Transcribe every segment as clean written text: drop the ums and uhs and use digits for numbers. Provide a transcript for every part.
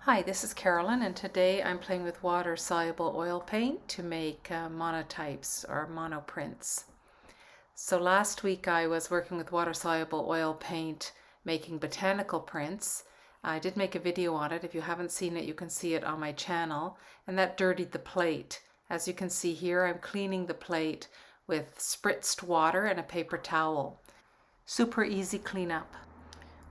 Hi, this is Carolyn, and today I'm playing with water-soluble oil paint to make monotypes or monoprints. So last week I was working with water-soluble oil paint making botanical prints. I did make a video on it. If you haven't seen it, you can see it on my channel, and that dirtied the plate. As you can see here, I'm cleaning the plate with spritzed water and a paper towel. Super easy cleanup.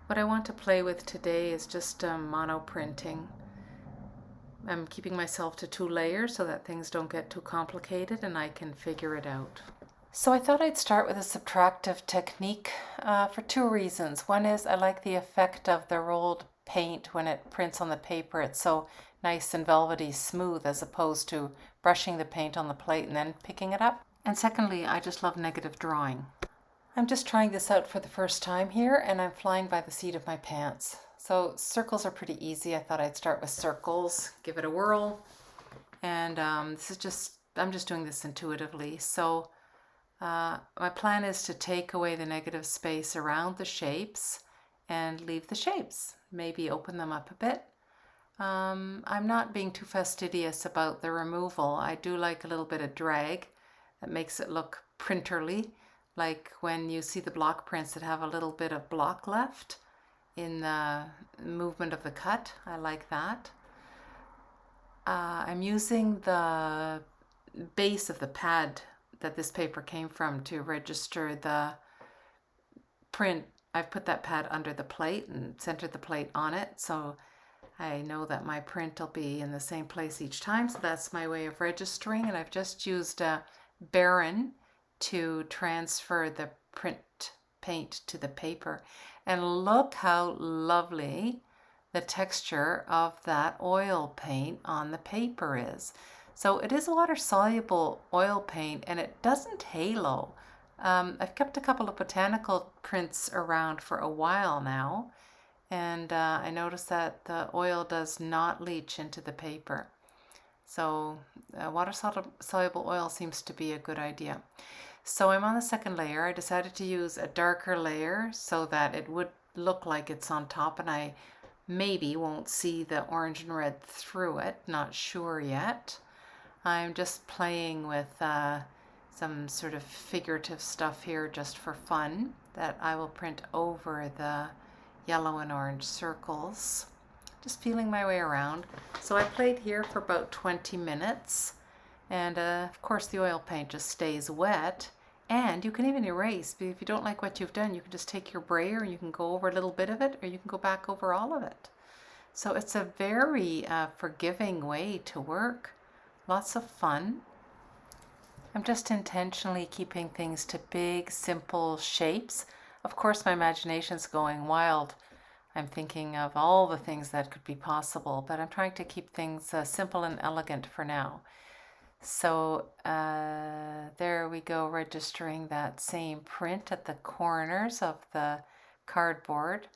What I want to play with today is just mono printing. I'm keeping myself to 2 layers so that things don't get too complicated and I can figure it out. So I thought I'd start with a subtractive technique for 2 reasons. One is I like the effect of the rolled paint when it prints on the paper. It's so nice and velvety smooth as opposed to brushing the paint on the plate and then picking it up. And secondly, I just love negative drawing. I'm just trying this out for the first time here and I'm flying by the seat of my pants. So circles are pretty easy. I thought I'd start with circles, give it a whirl. And I'm just doing this intuitively. So my plan is to take away the negative space around the shapes and leave the shapes. Maybe open them up a bit. I'm not being too fastidious about the removal. I do like a little bit of drag that makes it look printerly. Like when you see the block prints that have a little bit of block left in the movement of the cut. I like that. I'm using the base of the pad that this paper came from to register the print. I've put that pad under the plate and centered the plate on it, so I know that my print will be in the same place each time. So that's my way of registering, and I've just used a Baron to transfer the print paint to the paper. And look how lovely the texture of that oil paint on the paper is. So it is water-soluble oil paint and it doesn't halo. I've kept a couple of botanical prints around for a while now, and I noticed that the oil does not leach into the paper. So water-soluble oil seems to be a good idea. So I'm on the second layer. I decided to use a darker layer so that it would look like it's on top and I maybe won't see the orange and red through it. Not sure yet. I'm just playing with some sort of figurative stuff here just for fun that I will print over the yellow and orange circles. Just feeling my way around. So I played here for about 20 minutes. And of course the oil paint just stays wet, and you can even erase. But if you don't like what you've done, you can just take your brayer and you can go over a little bit of it, or you can go back over all of it. So it's a very forgiving way to work. Lots of fun. I'm just intentionally keeping things to big, simple shapes. Of course my imagination's going wild. I'm thinking of all the things that could be possible, but I'm trying to keep things simple and elegant for now. So there we go, registering that same print at the corners of the cardboard.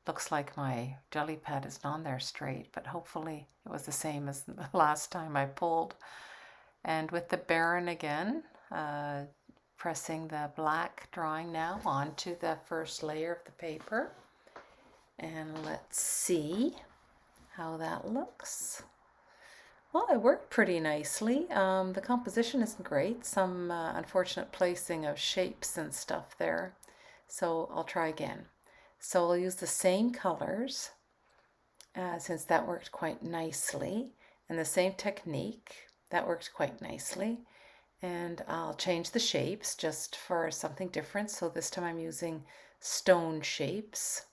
Looks like my jelly pad isn't on there straight, but hopefully it was the same as the last time I pulled. And with the Baron again, pressing the black drawing now onto the first layer of the paper. And let's see how that looks. Well, it worked pretty nicely. The composition isn't great. Some unfortunate placing of shapes and stuff there. So I'll try again. So I'll use the same colors since that worked quite nicely. And the same technique. That worked quite nicely. And I'll change the shapes just for something different. So this time I'm using stone shapes.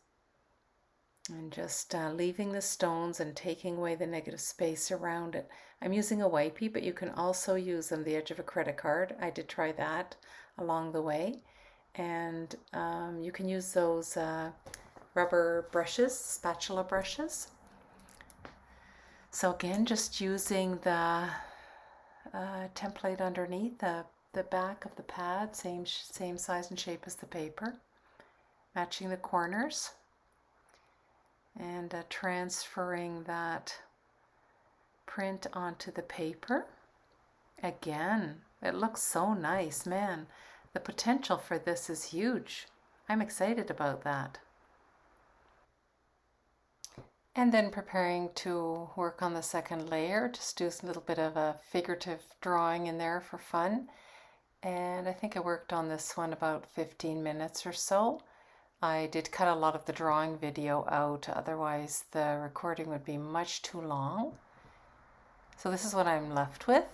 And just leaving the stones and taking away the negative space around it. I'm using a wipey, but you can also use on the edge of a credit card. I did try that along the way. And you can use those rubber brushes, spatula brushes. So again, just using the template underneath, the back of the pad, same size and shape as the paper. Matching the corners. And transferring that print onto the paper. Again, it looks so nice, man. The potential for this is huge. I'm excited about that. And then preparing to work on the second layer, just do a little bit of a figurative drawing in there for fun. And I think I worked on this one about 15 minutes or so. I did cut a lot of the drawing video out, otherwise the recording would be much too long. So this is what I'm left with.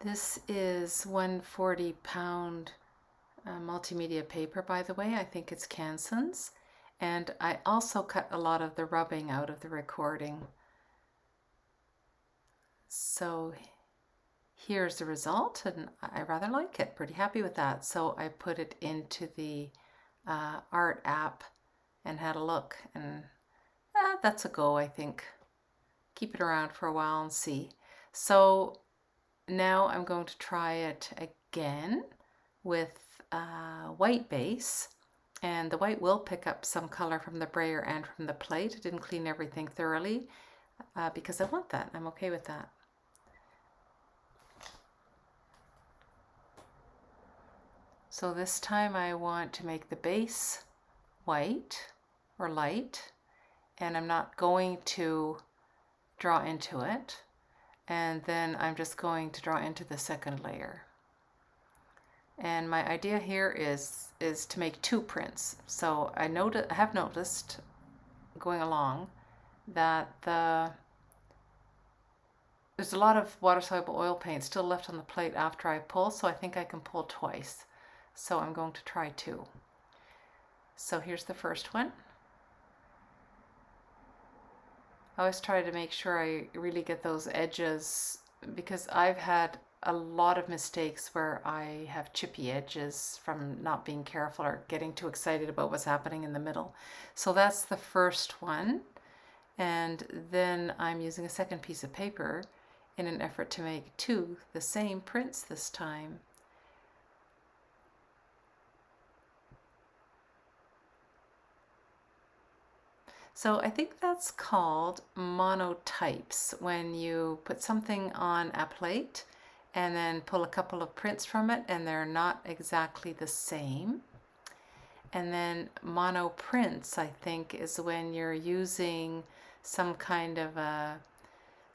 This is 140-pound multimedia paper, by the way. I think it's Canson's. And I also cut a lot of the rubbing out of the recording. So here's the result, and I rather like it. Pretty happy with that. So I put it into the art app and had a look, and that's a go, I think. Keep it around for a while and see. So now I'm going to try it again with white base, and the white will pick up some color from the brayer and from the plate. I didn't clean everything thoroughly because I want that. I'm okay with that. So this time I want to make the base white or light, and I'm not going to draw into it, and then I'm just going to draw into the second layer. And my idea here is to make two prints. So I have noticed going along that there's a lot of water-soluble oil paint still left on the plate after I pull, so I think I can pull twice. So I'm going to try two. So here's the first one. I always try to make sure I really get those edges, because I've had a lot of mistakes where I have chippy edges from not being careful or getting too excited about what's happening in the middle. So that's the first one. And then I'm using a second piece of paper in an effort to make two the same prints this time. So I think that's called monotypes, when you put something on a plate and then pull a couple of prints from it and they're not exactly the same. And then monoprints, I think, is when you're using some kind of a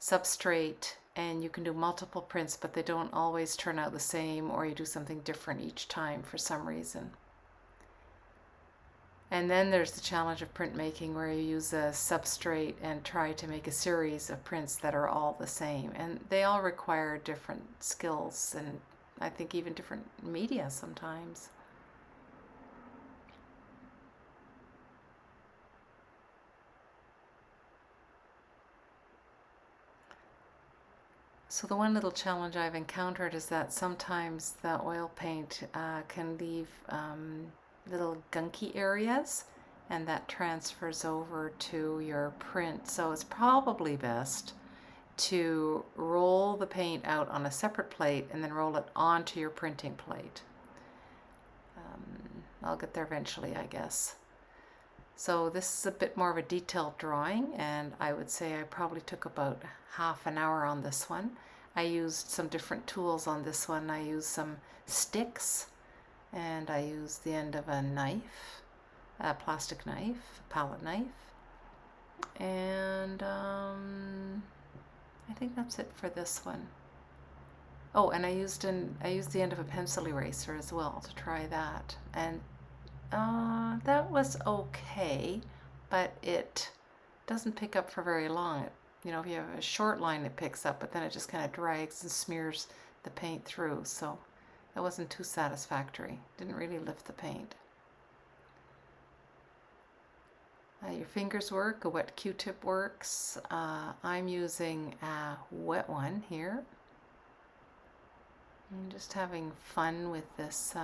substrate and you can do multiple prints, but they don't always turn out the same, or you do something different each time for some reason. And then there's the challenge of printmaking, where you use a substrate and try to make a series of prints that are all the same. And they all require different skills, and I think even different media sometimes. So the one little challenge I've encountered is that sometimes the oil paint can leave little gunky areas, and that transfers over to your print. So it's probably best to roll the paint out on a separate plate and then roll it onto your printing plate. I'll get there eventually, I guess. So this is a bit more of a detailed drawing, and I would say I probably took about half an hour on this one. I used some different tools on this one. I used some sticks, and I used the end of a knife, a plastic knife, a palette knife, and I think that's it for this one. Oh, and I used the end of a pencil eraser as well to try that, and that was okay, but it doesn't pick up for very long. If you have a short line, it picks up, but then it just kind of drags and smears the paint through. So that wasn't too satisfactory. Didn't really lift the paint. Your fingers work. A wet Q-tip works. I'm using a wet one here. I'm just having fun with this,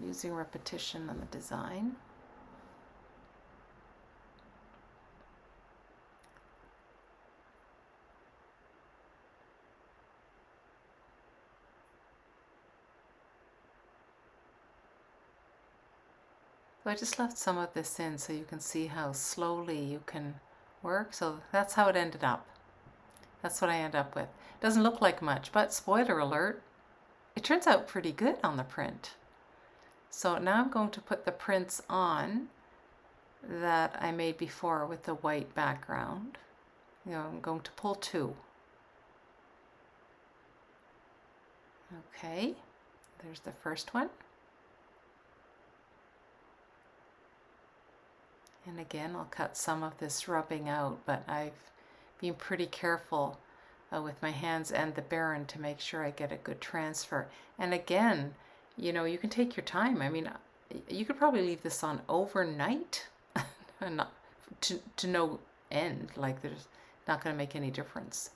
using repetition on the design. So I just left some of this in so you can see how slowly you can work. So that's how it ended up. That's what I end up with. It doesn't look like much, but spoiler alert, it turns out pretty good on the print. So now I'm going to put the prints on that I made before with the white background. I'm going to pull 2. Okay, there's the first one. And again, I'll cut some of this rubbing out, but I've been pretty careful with my hands and the baren to make sure I get a good transfer. And again, you can take your time. I mean, you could probably leave this on overnight and not to no end. Like, there's not going to make any difference.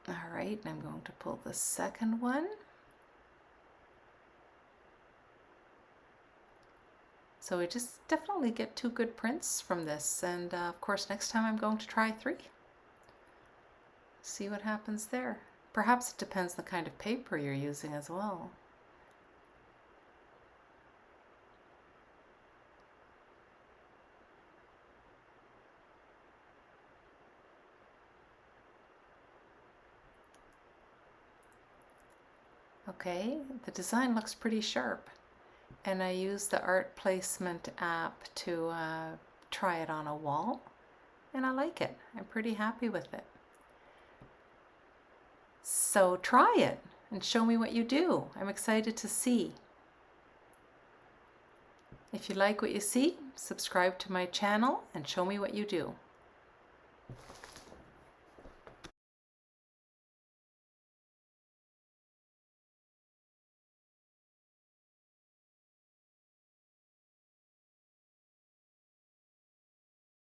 All right, and I'm going to pull the second one. So we just definitely get 2 good prints from this, and of course next time I'm going to try 3. See what happens there. Perhaps it depends on the kind of paper you're using as well. Okay, the design looks pretty sharp, and I used the art placement app to try it on a wall, and I like it. I'm pretty happy with it. So try it and show me what you do. I'm excited to see. If you like what you see, subscribe to my channel and show me what you do.